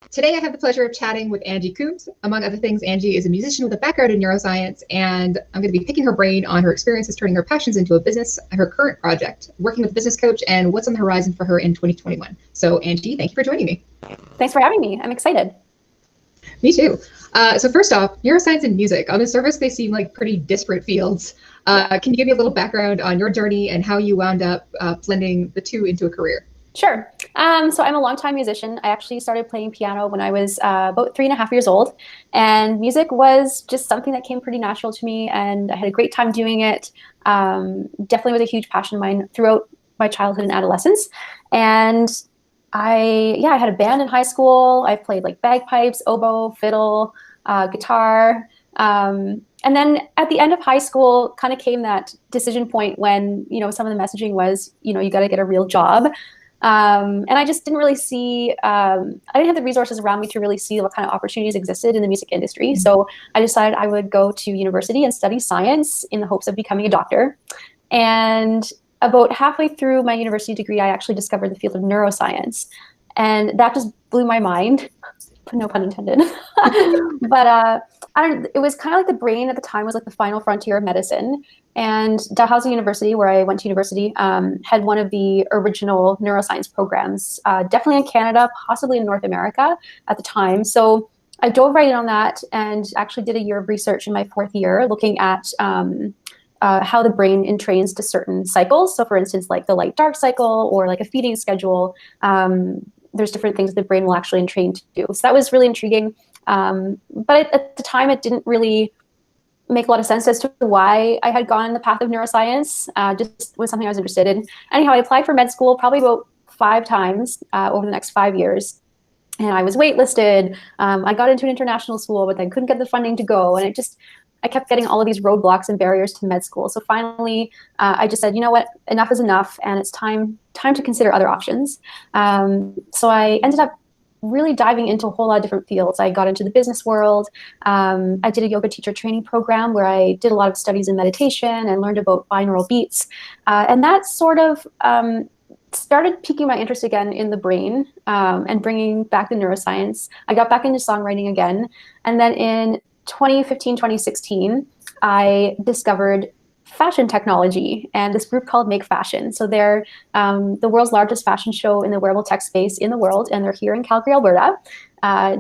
Today, I have the pleasure of chatting with Angie Coombs. Among other things, Angie is a musician with a background in neuroscience, and I'm going to be picking her brain on her experiences turning her passions into a business, her current project, working with a business coach, and what's on the horizon for her in 2021. So, Angie, thank you for joining me. Thanks for having me. I'm excited. Me too. So first off, neuroscience and music. On the surface, they seem like pretty disparate fields. Can you give me a little background on your journey and how you wound up blending the two into a career? Sure. So I'm a longtime musician. I actually started playing piano when I was about 3.5 years old. And music was just something that came pretty natural to me. And I had a great time doing it. Definitely was a huge passion of mine throughout my childhood and adolescence. And I had a band in high school. I played like bagpipes, oboe, fiddle, guitar. And then at the end of high school kind of came that decision point when, some of the messaging was, you got to get a real job. And I just didn't really see, I didn't have the resources around me to really see what kind of opportunities existed in the music industry. So I decided I would go to university and study science in the hopes of becoming a doctor. And about halfway through my university degree, I actually discovered the field of neuroscience. And that just blew my mind. No pun intended. But it was kind of like the brain at the time was like the final frontier of medicine. And Dalhousie University, where I went to university, had one of the original neuroscience programs, definitely in Canada, possibly in North America at the time. So I dove right in on that and actually did a year of research in my fourth year looking at how the brain entrains to certain cycles. So for instance, like the light-dark cycle or like a feeding schedule, there's different things the brain will actually entrain to do. So that was really intriguing. But at the time, it didn't really make a lot of sense as to why I had gone the path of neuroscience. Just was something I was interested in. Anyhow, I applied for med school probably about 5 times over the next 5 years. And I was waitlisted. I got into an international school, but then couldn't get the funding to go. And I kept getting all of these roadblocks and barriers to med school. So finally, I just said, you know what, enough is enough, and it's time to consider other options. So I ended up really diving into a whole lot of different fields. I got into the business world. I did a yoga teacher training program where I did a lot of studies in meditation and learned about binaural beats. And that sort of started piquing my interest again in the brain and bringing back the neuroscience. I got back into songwriting again. And then in 2015, 2016, I discovered fashion technology and this group called Make Fashion. So they're the world's largest fashion show in the wearable tech space in the world, and they're here in Calgary, Alberta.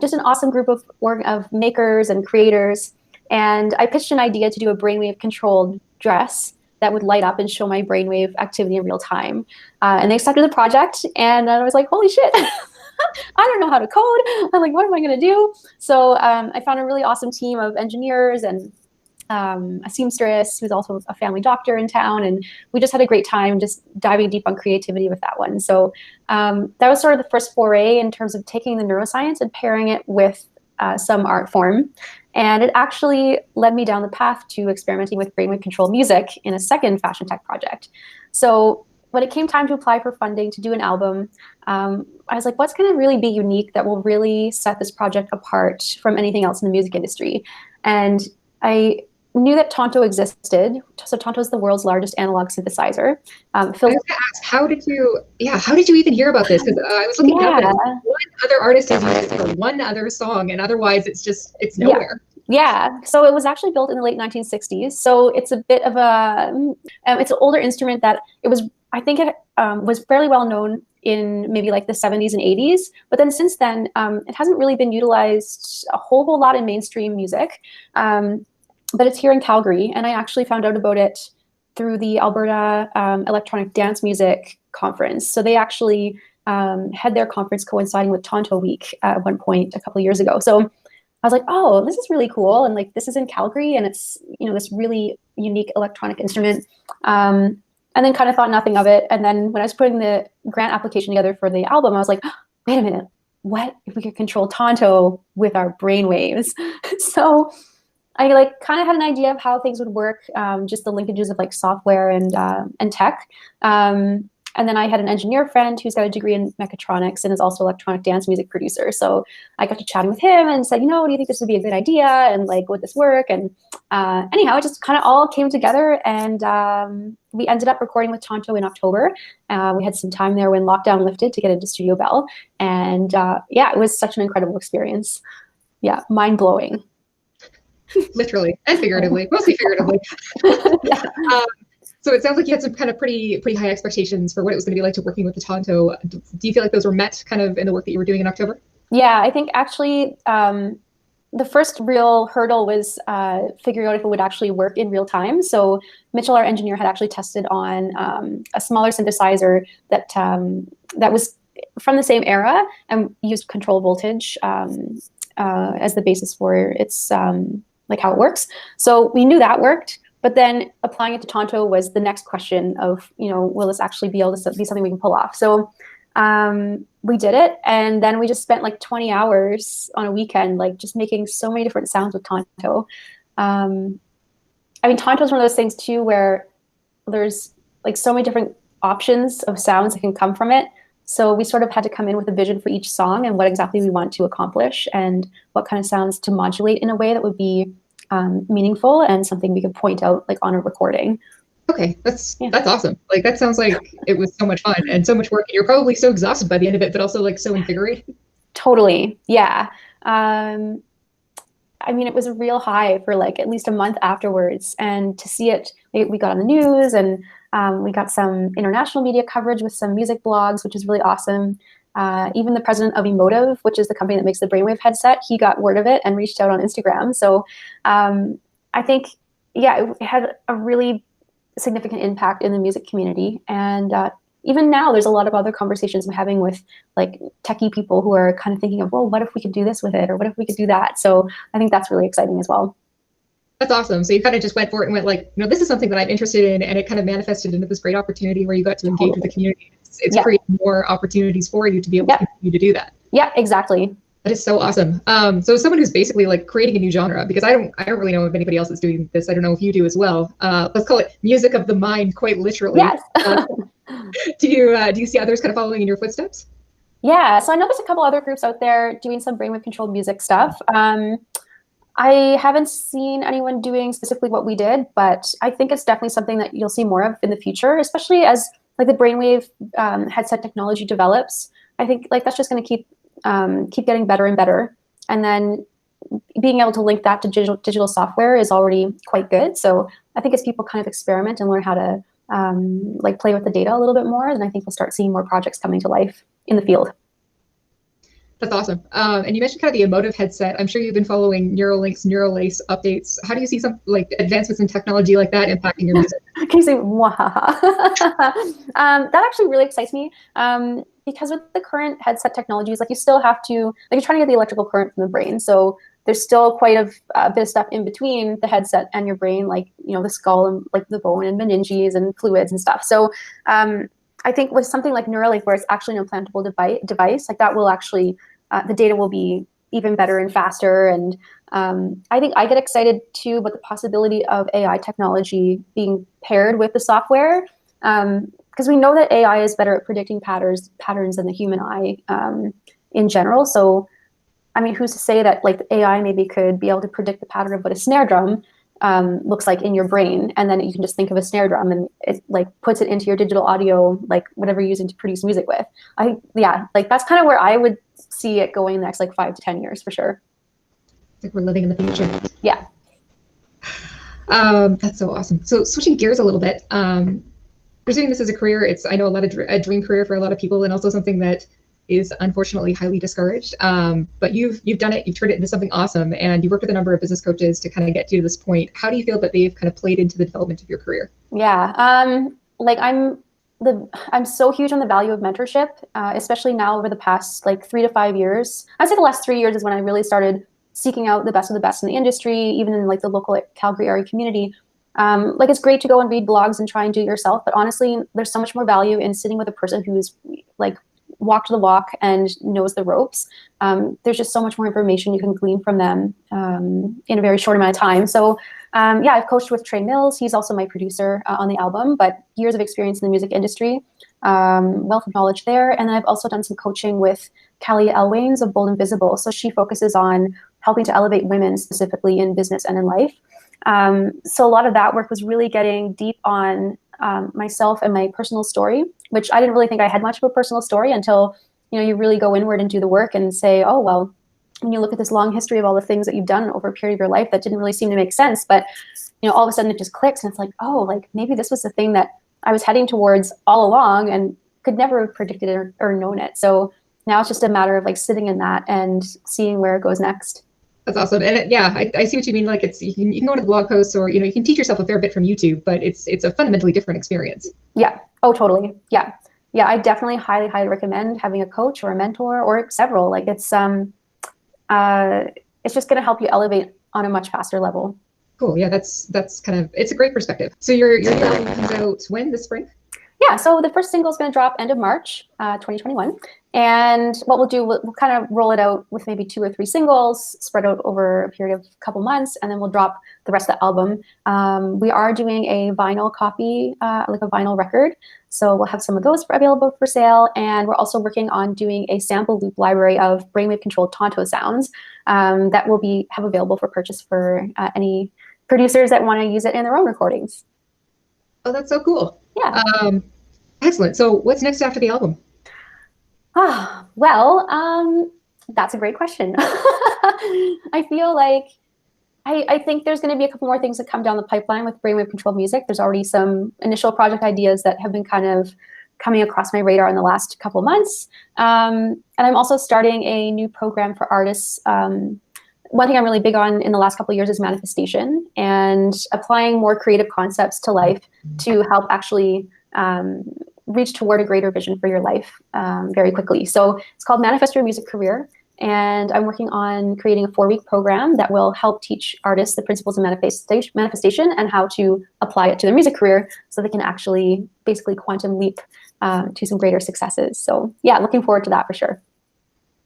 Just an awesome group of makers and creators. And I pitched an idea to do a brainwave controlled dress that would light up and show my brainwave activity in real time. And they accepted the project, and I was like, holy shit. I don't know how to code. I'm like, what am I going to do? So I found a really awesome team of engineers and a seamstress who's also a family doctor in town. And we just had a great time just diving deep on creativity with that one. So that was sort of the first foray in terms of taking the neuroscience and pairing it with some art form. And it actually led me down the path to experimenting with brainwave controlled music in a second fashion tech project. So when it came time to apply for funding to do an album, I was like, what's going to really be unique that will really set this project apart from anything else in the music industry? And I knew that TONTO existed. So TONTO is the world's largest analog synthesizer. I was going to ask, how did you even hear about this? Because I was looking up and one other artist has used it for one other song, and otherwise it's nowhere. Yeah, so it was actually built in the late 1960s. So it's a bit of it's an older instrument that I think it was fairly well known in maybe like the 70s and 80s. But then since then, it hasn't really been utilized a whole lot in mainstream music. But it's here in Calgary, and I actually found out about it through the Alberta Electronic Dance Music Conference. So they actually had their conference coinciding with TONTO Week at one point a couple of years ago. So I was like, oh, this is really cool. And like, this is in Calgary, and it's, this really unique electronic instrument. And then kind of thought nothing of it. And then when I was putting the grant application together for the album, I was like, oh, wait a minute, what if we could control TONTO with our brainwaves? So I kind of had an idea of how things would work, just the linkages of like software and tech. And then I had an engineer friend who's got a degree in mechatronics and is also electronic dance music producer. So I got to chatting with him and said, do you think this would be a good idea? And like, would this work? And anyhow, it just kind of all came together, and we ended up recording with TONTO in October. We had some time there when lockdown lifted to get into Studio Bell. And it was such an incredible experience. Yeah, mind blowing. Literally and figuratively, mostly figuratively. So it sounds like you had some kind of pretty high expectations for what it was going to be like to working with the TONTO. Do you feel like those were met kind of in the work that you were doing in October? Yeah, I think actually the first real hurdle was figuring out if it would actually work in real time. So Mitchell, our engineer, had actually tested on a smaller synthesizer that was from the same era and used control voltage as the basis for its like how it works. So we knew that worked. But then applying it to TONTO was the next question of, will this actually be able to be something we can pull off? So we did it. And then we just spent like 20 hours on a weekend, like just making so many different sounds with TONTO. TONTO is one of those things too, where there's like so many different options of sounds that can come from it. So we sort of had to come in with a vision for each song and what exactly we want to accomplish and what kind of sounds to modulate in a way that would be meaningful and something we could point out like on a recording. Okay, that's awesome. Like that sounds like it was so much fun and so much work. And you're probably so exhausted by the end of it, but also like so invigorated. Totally, yeah. It was a real high for like at least a month afterwards, and to see it, we got on the news and we got some international media coverage with some music blogs, which is really awesome. Even the president of Emotive, which is the company that makes the Brainwave headset, he got word of it and reached out on Instagram. So I think, it had a really significant impact in the music community. And even now, there's a lot of other conversations I'm having with like techie people who are kind of thinking of, well, what if we could do this with it? Or what if we could do that? So I think that's really exciting as well. That's awesome. So you kind of just went for it and went like, this is something that I'm interested in, and it kind of manifested into this great opportunity where you got to engage with the community. It's creating more opportunities for you to be able to continue to do that. Yeah, exactly. That is so awesome. So someone who's basically like creating a new genre, because I don't really know if anybody else is doing this. I don't know if you do as well. Let's call it music of the mind, quite literally. Yes. Do you see others kind of following in your footsteps? Yeah. So I know there's a couple other groups out there doing some brainwave controlled music stuff. I haven't seen anyone doing specifically what we did, but I think it's definitely something that you'll see more of in the future, especially as like the brainwave headset technology develops. I think like that's just going to keep getting better and better. And then being able to link that to digital software is already quite good. So I think as people kind of experiment and learn how to like play with the data a little bit more, then I think we'll start seeing more projects coming to life in the field. That's awesome. And you mentioned kind of the Emotive headset. I'm sure you've been following Neuralink's Neuralace updates. How do you see some like advancements in technology like that impacting your music? Can you say, wahaha? That actually really excites me. Because with the current headset technologies, like you still have to, like you're trying to get the electrical current from the brain. So there's still quite a bit of stuff in between the headset and your brain, like, the skull and like the bone and meninges and fluids and stuff. So I think with something like Neuralink, where it's actually an implantable device, like that will actually, the data will be even better and faster. And I think I get excited too about the possibility of AI technology being paired with the software. Because we know that AI is better at predicting patterns than the human eye in general. So, who's to say that like AI maybe could be able to predict the pattern of what a snare drum looks like in your brain, and then you can just think of a snare drum and it like puts it into your digital audio, like whatever you're using to produce music with. Like that's kind of where I would see it going the next like 5 to 10 years for sure. Like we're living in the future. Yeah. That's so awesome. So switching gears a little bit, pursuing this as a career, it's, I know, a dream career for a lot of people, and also something that is unfortunately highly discouraged. But you've done it, you've turned it into something awesome, and you worked with a number of business coaches to kind of get to this point. How do you feel that they've kind of played into the development of your career? Yeah, like I'm so huge on the value of mentorship, especially now over the past like 3 to 5 years. I'd say the last 3 years is when I really started seeking out the best of the best in the industry, even in like the local like, Calgary area community. Like it's great to go and read blogs and try and do it yourself, but honestly, there's so much more value in sitting with a person who's like walked the walk and knows the ropes. There's just so much more information you can glean from them in a very short amount of time. So I've coached with Trey Mills. He's also my producer on the album, but years of experience in the music industry. wealth of knowledge there. And then I've also done some coaching with Callie Elwanes of Bold and Visible. So she focuses on helping to elevate women specifically in business and in life. So a lot of that work was really getting deep on myself and my personal story, which I didn't really think I had much of a personal story until, you really go inward and do the work and say, oh, well, when you look at this long history of all the things that you've done over a period of your life that didn't really seem to make sense, but, all of a sudden it just clicks and it's like, oh, like maybe this was the thing that I was heading towards all along and could never have predicted it or known it. So now it's just a matter of like sitting in that and seeing where it goes next. That's awesome. And I see what you mean. Like you can go to the blog posts or, you can teach yourself a fair bit from YouTube, but it's a fundamentally different experience. Yeah. Oh, totally. Yeah. Yeah. I definitely highly, highly recommend having a coach or a mentor or several. Like it's just going to help you elevate on a much faster level. Cool. Yeah. That's it's a great perspective. So your new album comes out when, this spring? Yeah, so the first single is going to drop end of March, 2021. And what we'll do, we'll kind of roll it out with maybe 2 or 3 singles spread out over a period of a couple months, and then we'll drop the rest of the album. We are doing a vinyl copy, like a vinyl record. So we'll have some of those available for sale. And we're also working on doing a sample loop library of brainwave controlled TONTO sounds that will have available for purchase for any producers that want to use it in their own recordings. Oh, that's so cool. Yeah. Excellent. So what's next after the album? Well, that's a great question. I feel like I think there's going to be a couple more things that come down the pipeline with brainwave controlled music. There's already some initial project ideas that have been kind of coming across my radar in the last couple of months. And I'm also starting a new program for artists. One thing I'm really big on in the last couple of years is manifestation and applying more creative concepts to life to help actually reach toward a greater vision for your life very quickly. So it's called Manifest Your Music Career. And I'm working on creating a 4-week program that will help teach artists the principles of manifestation and how to apply it to their music career so they can actually basically quantum leap to some greater successes. So yeah, looking forward to that for sure.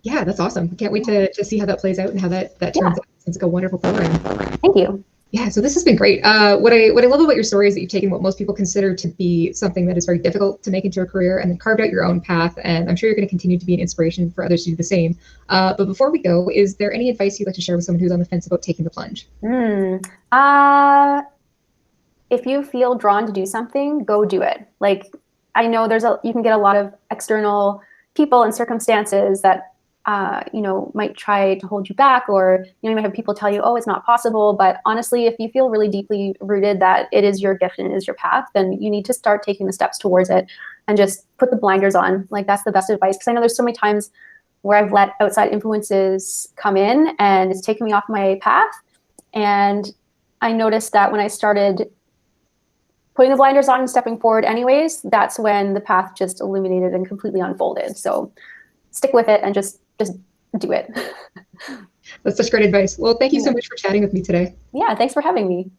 Yeah, that's awesome. Can't wait to see how that plays out and how that turns out. It's like a wonderful program. Thank you. Yeah, so this has been great. What I love about your story is that you've taken what most people consider to be something that is very difficult to make into a career and then carved out your own path. And I'm sure you're going to continue to be an inspiration for others to do the same. But before we go, is there any advice you'd like to share with someone who's on the fence about taking the plunge? If you feel drawn to do something, go do it. Like, I know you can get a lot of external people and circumstances that might try to hold you back, or you might have people tell you, oh, it's not possible. But honestly, if you feel really deeply rooted that it is your gift and it is your path, then you need to start taking the steps towards it and just put the blinders on. Like, that's the best advice. Because I know there's so many times where I've let outside influences come in and it's taken me off my path. And I noticed that when I started putting the blinders on and stepping forward anyways, that's when the path just illuminated and completely unfolded. So stick with it and just do it. That's such great advice. Well, thank you so much for chatting with me today. Yeah, thanks for having me.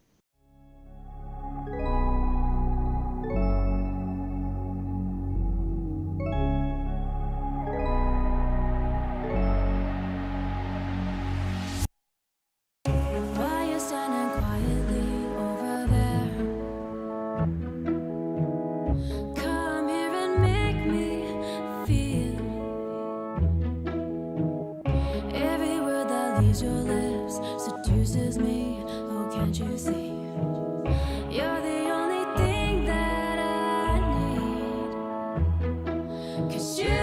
Your lips seduces me. Oh, can't you see? You're the only thing that I need. 'Cause you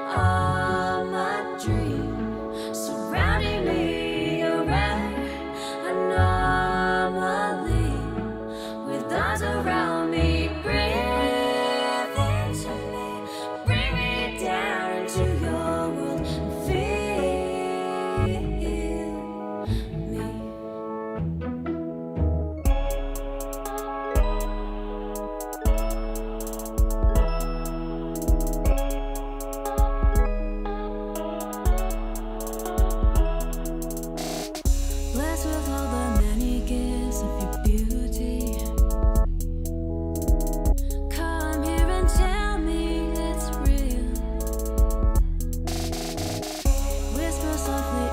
are my dream, surrounding me around anomaly, with arms around me. Breathe into me, bring me down into your world and feel me. Blessed with all the many gifts of your beauty. Come here and tell me it's real. Whisper softly